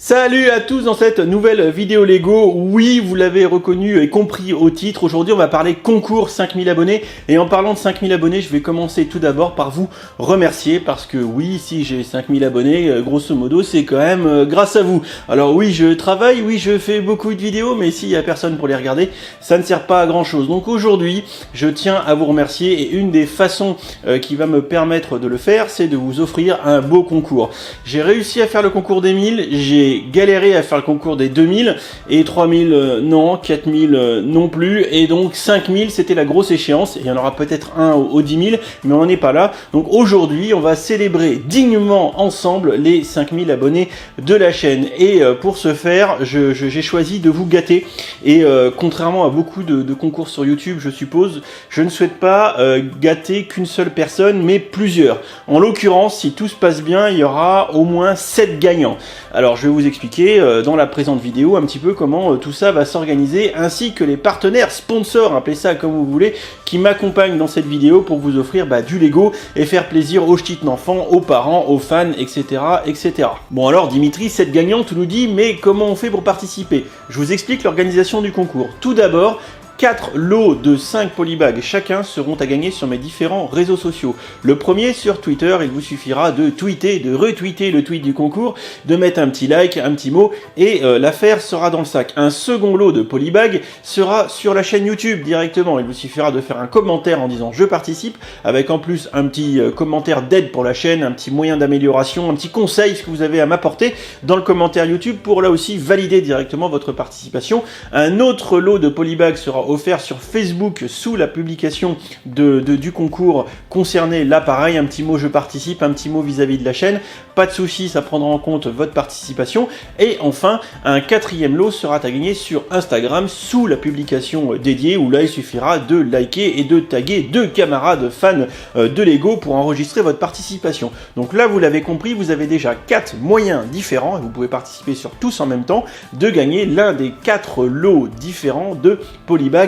Salut à tous dans cette nouvelle vidéo Lego. Oui, vous l'avez reconnu et compris au titre. Aujourd'hui, on va parler concours 5000 abonnés. Et en parlant de 5000 abonnés, je vais commencer tout d'abord par vous remercier parce que oui, si j'ai 5000 abonnés, grosso modo, c'est quand même grâce à vous. Alors oui, je travaille, oui, je fais beaucoup de vidéos, mais s'il y a personne pour les regarder, ça ne sert pas à grand chose. Donc aujourd'hui, je tiens à vous remercier et une des façons qui va me permettre de le faire, c'est de vous offrir un beau concours. J'ai réussi à faire le concours des 1000, j'ai galéré à faire le concours des 2000 et 3000 non, 4000 non plus, et donc 5000 c'était la grosse échéance. Il y en aura peut-être un aux 10 000, mais on n'en est pas là. Donc aujourd'hui on va célébrer dignement ensemble les 5000 abonnés de la chaîne, et pour ce faire j'ai choisi de vous gâter, et contrairement à beaucoup de concours sur YouTube, je suppose, je ne souhaite pas gâter qu'une seule personne mais plusieurs. En l'occurrence, si tout se passe bien, il y aura au moins 7 gagnants. Alors je vais vous expliquer dans la présente vidéo un petit peu comment tout ça va s'organiser, ainsi que les partenaires sponsors, appelez ça comme vous voulez, qui m'accompagnent dans cette vidéo pour vous offrir du Lego et faire plaisir aux petits enfants, aux parents, aux fans, etc. etc. Bon alors Dimitri, 7 gagnants, tu nous dis, mais comment on fait pour participer? Je vous explique l'organisation du concours. Tout d'abord, 4 lots de 5 polybags chacun seront à gagner sur mes différents réseaux sociaux. Le premier sur Twitter, il vous suffira de tweeter, de retweeter le tweet du concours, de mettre un petit like, un petit mot, et l'affaire sera dans le sac. Un second lot de polybags sera sur la chaîne YouTube directement. Il vous suffira de faire un commentaire en disant je participe, avec en plus un petit commentaire d'aide pour la chaîne, un petit moyen d'amélioration, un petit conseil, ce que vous avez à m'apporter dans le commentaire YouTube pour là aussi valider directement votre participation. Un autre lot de polybags sera offert sur Facebook sous la publication du concours concerné. Là pareil, un petit mot je participe, un petit mot vis-à-vis de la chaîne, pas de souci, ça prendra en compte votre participation. Et enfin, un quatrième lot sera à gagner sur Instagram sous la publication dédiée, où là il suffira de liker et de taguer 2 camarades fans de Lego pour enregistrer votre participation. Donc là vous l'avez compris, vous avez déjà 4 moyens différents, et vous pouvez participer sur tous en même temps, de gagner l'un des 4 lots différents de polybags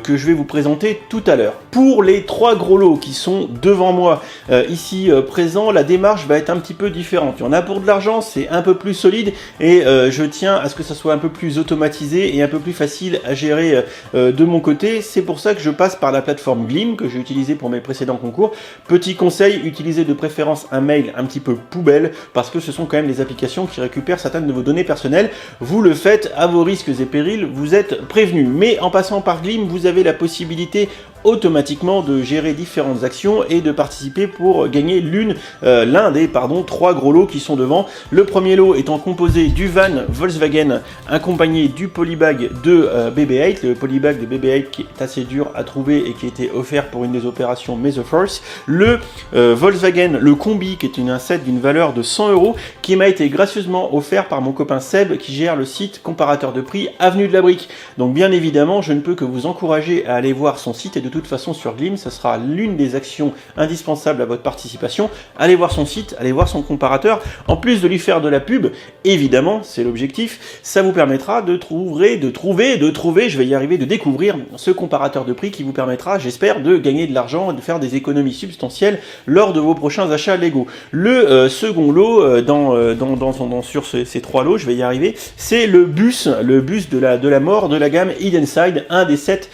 que je vais vous présenter tout à l'heure. Pour les 3 gros lots qui sont devant moi ici présents, la démarche va être un petit peu différente. Il y en a pour de l'argent, c'est un peu plus solide, et je tiens à ce que ça soit un peu plus automatisé et un peu plus facile à gérer de mon côté. C'est pour ça que je passe par la plateforme Gleam que j'ai utilisée pour mes précédents concours. Petit conseil, utilisez de préférence un mail un petit peu poubelle, parce que ce sont quand même des applications qui récupèrent certaines de vos données personnelles. Vous le faites à vos risques et périls, vous êtes prévenus. Mais en passant par Gleam, vous avez la possibilité automatiquement de gérer différentes actions et de participer pour gagner l'un des 3 gros lots qui sont devant. Le premier lot étant composé du van Volkswagen accompagné du polybag de BB8, le polybag de BB8 qui est assez dur à trouver et qui a été offert pour une des opérations Mesoforce. Le Volkswagen, le combi, qui est un set d'une valeur de 100 € qui m'a été gracieusement offert par mon copain Seb qui gère le site comparateur de prix Avenue de la Brique. Donc bien évidemment, je ne peux que vous encourager à aller voir son site, et de toute façon sur Gleam, ça sera l'une des actions indispensables à votre participation. Allez voir son site, allez voir son comparateur. En plus de lui faire de la pub, évidemment, c'est l'objectif, ça vous permettra de trouver, je vais y arriver, de découvrir ce comparateur de prix qui vous permettra, j'espère, de gagner de l'argent et de faire des économies substantielles lors de vos prochains achats Lego. Le second lot sur ces 3 lots, je vais y arriver, c'est le bus de la mort de la gamme Hidden Side, un des 7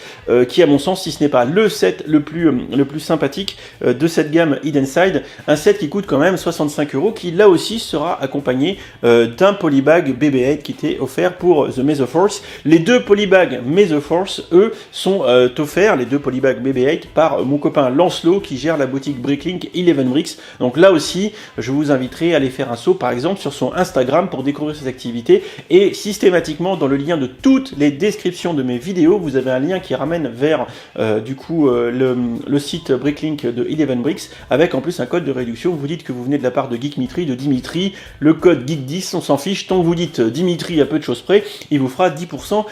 qui à mon sens, si ce n'est pas le set le plus sympathique de cette gamme Hidden Side, un set qui coûte quand même 65 €, qui là aussi sera accompagné d'un polybag BB8 qui était offert pour The Mesoforce. Les 2 polybags Mesoforce, eux, sont offerts, les 2 polybags BB8, par mon copain Lancelot qui gère la boutique Bricklink 11 Bricks. Donc là aussi, je vous inviterai à aller faire un saut par exemple sur son Instagram pour découvrir ses activités, et systématiquement dans le lien de toutes les descriptions de mes vidéos, vous avez un lien qui ramène vers le site Bricklink de 11 Bricks, avec en plus un code de réduction. Vous dites que vous venez de la part de Geekmitri, de Dimitri, le code Geek10, on s'en fiche, tant que vous dites Dimitri à peu de choses près, il vous fera 10%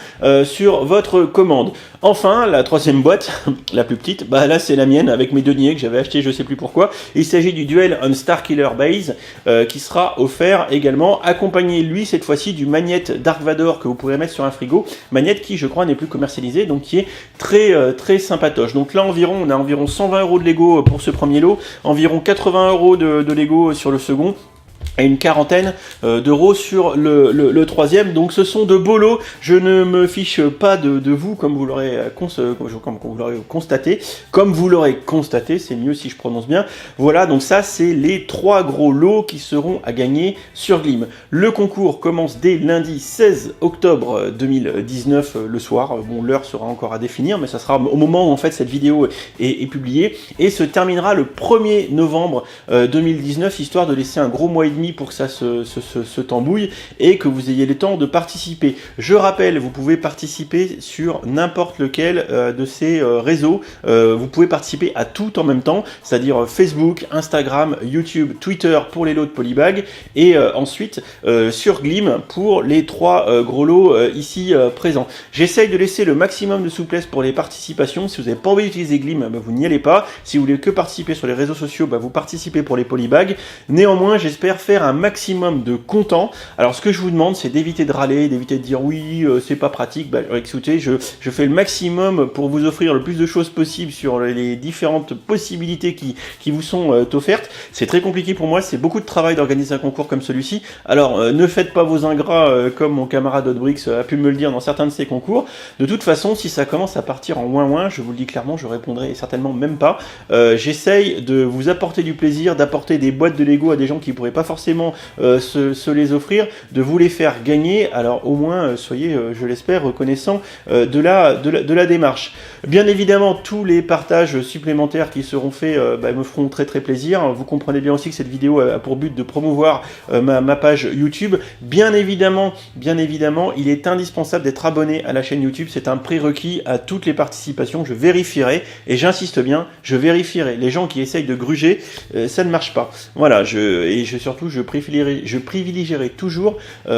sur votre commande. Enfin, la 3e boîte, la plus petite, là c'est la mienne avec mes deniers que j'avais acheté je sais plus pourquoi. Il s'agit du Duel on Starkiller Base qui sera offert également, accompagné lui cette fois-ci du magnète Dark Vador que vous pourrez mettre sur un frigo, magnète qui je crois n'est plus commercialisé, donc qui est très sympatoche. Donc là on a environ 120 € de Lego pour ce premier lot, environ 80 € de Lego sur le second. à une quarantaine d'euros sur le troisième. Donc ce sont de beaux lots. Je ne me fiche pas de vous, comme vous l'aurez constaté. Comme vous l'aurez constaté, c'est mieux si je prononce bien. Voilà, donc ça c'est les 3 gros lots qui seront à gagner sur Glim. Le concours commence dès lundi 16 octobre 2019 le soir. Bon, l'heure sera encore à définir, mais ça sera au moment où en fait cette vidéo est publiée, et se terminera le 1er novembre 2019, histoire de laisser un gros mois et demi pour que ça se tambouille et que vous ayez le temps de participer. Je rappelle, vous pouvez participer sur n'importe lequel de ces réseaux. Vous pouvez participer à tout en même temps, c'est-à-dire Facebook, Instagram, YouTube, Twitter pour les lots de Polybag, et ensuite sur Glim pour les 3 gros lots ici présents. J'essaye de laisser le maximum de souplesse pour les participations. Si vous n'avez pas envie d'utiliser Glim, vous n'y allez pas. Si vous voulez que participer sur les réseaux sociaux, vous participez pour les Polybags. Néanmoins, j'espère faire un maximum de contents. Alors ce que je vous demande, c'est d'éviter de râler, d'éviter de dire oui, c'est pas pratique. Écoutez, je fais le maximum pour vous offrir le plus de choses possible sur les différentes possibilités qui vous sont offertes. C'est très compliqué pour moi, c'est beaucoup de travail d'organiser un concours comme celui-ci. Alors ne faites pas vos ingrats comme mon camarade Hotbricks a pu me le dire dans certains de ses concours. De toute façon, si ça commence à partir en ouin-ouin, je vous le dis clairement, je répondrai certainement même pas. J'essaye de vous apporter du plaisir, d'apporter des boîtes de Lego à des gens qui pourraient pas forcément se les offrir, de vous les faire gagner. Alors au moins soyez, je l'espère, reconnaissants de la démarche. Bien évidemment, tous les partages supplémentaires qui seront faits me feront très très plaisir. Vous comprenez bien aussi que cette vidéo a pour but de promouvoir ma page YouTube. Bien évidemment, il est indispensable d'être abonné à la chaîne YouTube. C'est un prérequis à toutes les participations. Je vérifierai, et j'insiste bien, je vérifierai. Les gens qui essayent de gruger, ça ne marche pas. Voilà, surtout, je privilégierai toujours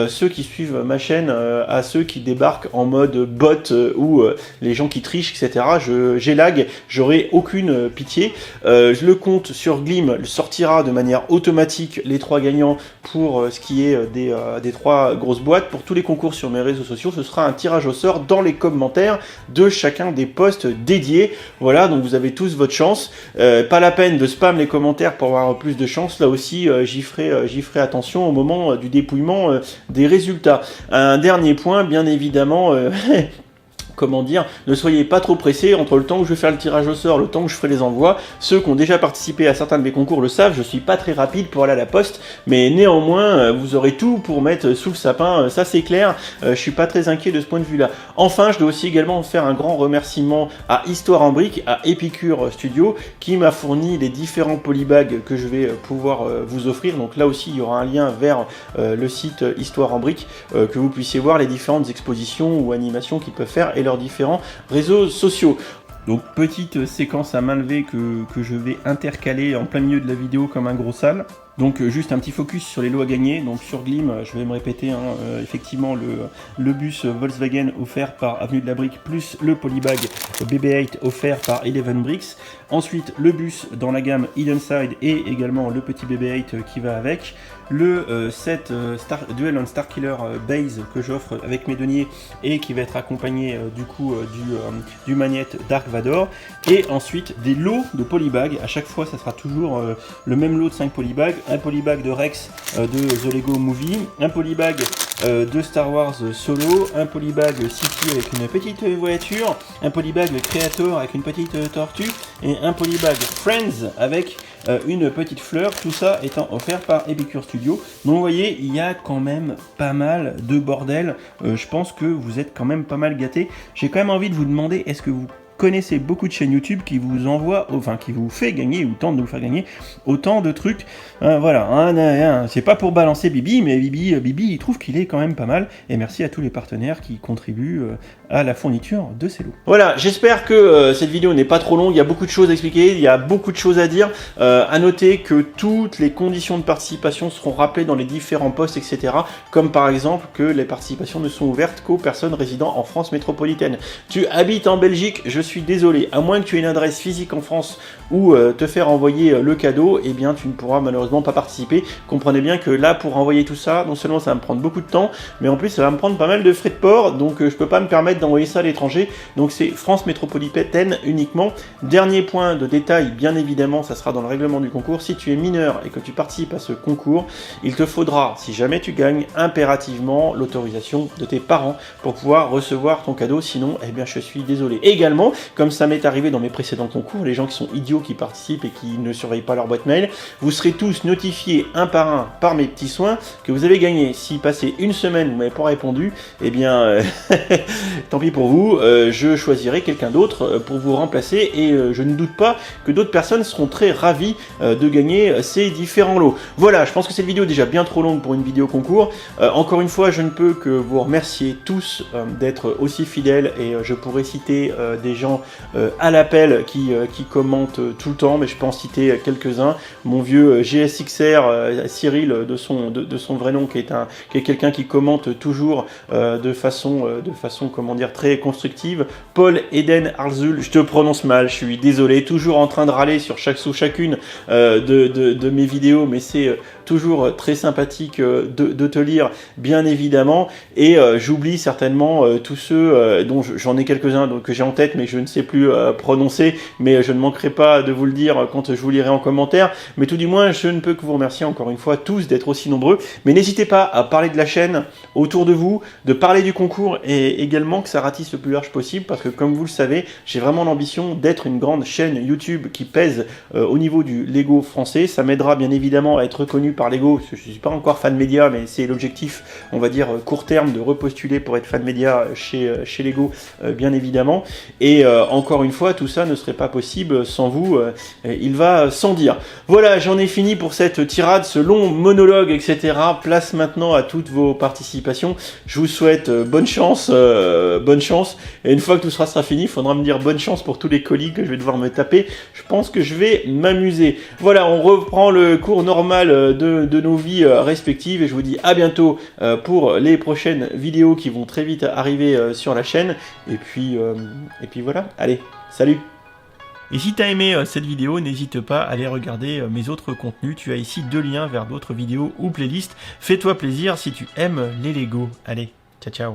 ceux qui suivent ma chaîne à ceux qui débarquent en mode bot ou les gens qui trichent, etc. J'élague, j'aurai aucune pitié. Le compte sur Glim sortira de manière automatique les 3 gagnants pour ce qui est des 3 grosses boîtes. Pour tous les concours sur mes réseaux sociaux, ce sera un tirage au sort dans les commentaires de chacun des posts dédiés. Voilà, donc vous avez tous votre chance. Pas la peine de spam les commentaires pour avoir plus de chance. Là aussi, j'y ferai attention au moment du dépouillement des résultats. Un dernier point, bien évidemment... comment dire, ne soyez pas trop pressés entre le temps où je vais faire le tirage au sort, le temps où je ferai les envois. Ceux qui ont déjà participé à certains de mes concours le savent, je suis pas très rapide pour aller à la poste, mais néanmoins, vous aurez tout pour mettre sous le sapin, ça c'est clair, je suis pas très inquiet de ce point de vue-là. Enfin, je dois aussi également faire un grand remerciement à Histoire en Brique, à Epicure Studio, qui m'a fourni les différents polybags que je vais pouvoir vous offrir. Donc là aussi, il y aura un lien vers le site Histoire en Brique, que vous puissiez voir les différentes expositions ou animations qu'ils peuvent faire et leurs différents réseaux sociaux. Donc petite séquence à main levée que je vais intercaler en plein milieu de la vidéo comme un gros sale. Donc juste un petit focus sur les lots à gagner. Donc sur Glim, je vais me répéter, effectivement le bus Volkswagen offert par Avenue de la Brique plus le polybag BB8 offert par Eleven Bricks. Ensuite le bus dans la gamme Hidden Side et également le petit BB8 qui va avec. Le set Duel on Starkiller Base que j'offre avec mes deniers et qui va être accompagné du coup du magnète Dark Vador. Et ensuite des lots de polybag. À chaque fois ça sera toujours le même lot de 5 polybags. Un polybag de Rex de The Lego Movie, un polybag de Star Wars Solo, un polybag City avec une petite voiture, un polybag Creator avec une petite tortue et un polybag Friends avec une petite fleur, tout ça étant offert par Epicure Studio. Donc vous voyez, il y a quand même pas mal de bordel. Je pense que vous êtes quand même pas mal gâtés. J'ai quand même envie de vous demander, est-ce que vous connaissez beaucoup de chaînes YouTube qui vous envoient, enfin qui vous fait gagner ou tente de vous faire gagner autant de trucs. Voilà, c'est pas pour balancer Bibi, mais Bibi il trouve qu'il est quand même pas mal. Et merci à tous les partenaires qui contribuent à la fourniture de ces lots. Voilà, j'espère que cette vidéo n'est pas trop longue. Il y a beaucoup de choses à expliquer, il y a beaucoup de choses à dire. À noter que toutes les conditions de participation seront rappelées dans les différents posts, etc. Comme par exemple que les participations ne sont ouvertes qu'aux personnes résidant en France métropolitaine. Tu habites en Belgique, je suis suis désolé, à moins que tu aies une adresse physique en France ou te faire envoyer le cadeau, eh bien tu ne pourras malheureusement pas participer. Comprenez bien que là, pour envoyer tout ça, non seulement ça va me prendre beaucoup de temps, mais en plus ça va me prendre pas mal de frais de port, donc je peux pas me permettre d'envoyer ça à l'étranger. Donc c'est France métropolitaine uniquement. Dernier point de détail, bien évidemment, ça sera dans le règlement du concours. Si tu es mineur et que tu participes à ce concours, il te faudra, si jamais tu gagnes, impérativement l'autorisation de tes parents pour pouvoir recevoir ton cadeau. Sinon, eh bien je suis désolé. Également, comme ça m'est arrivé dans mes précédents concours, les gens qui sont idiots qui participent et qui ne surveillent pas leur boîte mail, vous serez tous notifiés un par mes petits soins que vous avez gagné. Si passé une semaine vous m'avez pas répondu, eh bien tant pis pour vous, je choisirai quelqu'un d'autre pour vous remplacer et je ne doute pas que d'autres personnes seront très ravies de gagner ces différents lots. Voilà, je pense que cette vidéo est déjà bien trop longue pour une vidéo concours. Encore une fois, je ne peux que vous remercier tous d'être aussi fidèles et je pourrais citer des gens à l'appel qui commentent tout le temps, mais je peux en citer quelques-uns. Mon vieux GSXR, Cyril de son vrai nom, qui est quelqu'un qui commente toujours de façon comment dire, très constructive. Paul Eden Arzul, je te prononce mal, je suis désolé, toujours en train de râler sous chacune de mes vidéos, mais c'est toujours très sympathique de te lire, bien évidemment. Et j'oublie certainement tous ceux dont j'en ai quelques-uns que j'ai en tête, mais je ne sais plus prononcer, mais je ne manquerai pas de vous le dire quand je vous lirai en commentaire. Mais tout du moins, je ne peux que vous remercier encore une fois tous d'être aussi nombreux. Mais n'hésitez pas à parler de la chaîne autour de vous, de parler du concours et également que ça ratisse le plus large possible, parce que comme vous le savez, j'ai vraiment l'ambition d'être une grande chaîne YouTube qui pèse au niveau du Lego français. Ça m'aidera bien évidemment à être reconnu par Lego, parce que je ne suis pas encore fan média, mais c'est l'objectif, on va dire, court terme, de repostuler pour être fan média chez Lego, bien évidemment. Et encore une fois, tout ça ne serait pas possible sans vous, il va sans dire. Voilà, j'en ai fini pour cette tirade, ce long monologue, etc. Place maintenant à toutes vos participations. Je vous souhaite bonne chance, et une fois que tout sera fini, il faudra me dire bonne chance pour tous les colis que je vais devoir me taper. Je pense que je vais m'amuser. Voilà, on reprend le cours normal de nos vies respectives, et je vous dis à bientôt pour les prochaines vidéos qui vont très vite arriver sur la chaîne. Et puis voilà, allez, salut! Et si tu as aimé cette vidéo, n'hésite pas à aller regarder mes autres contenus. Tu as ici 2 liens vers d'autres vidéos ou playlists. Fais-toi plaisir si tu aimes les Lego. Allez, ciao ciao!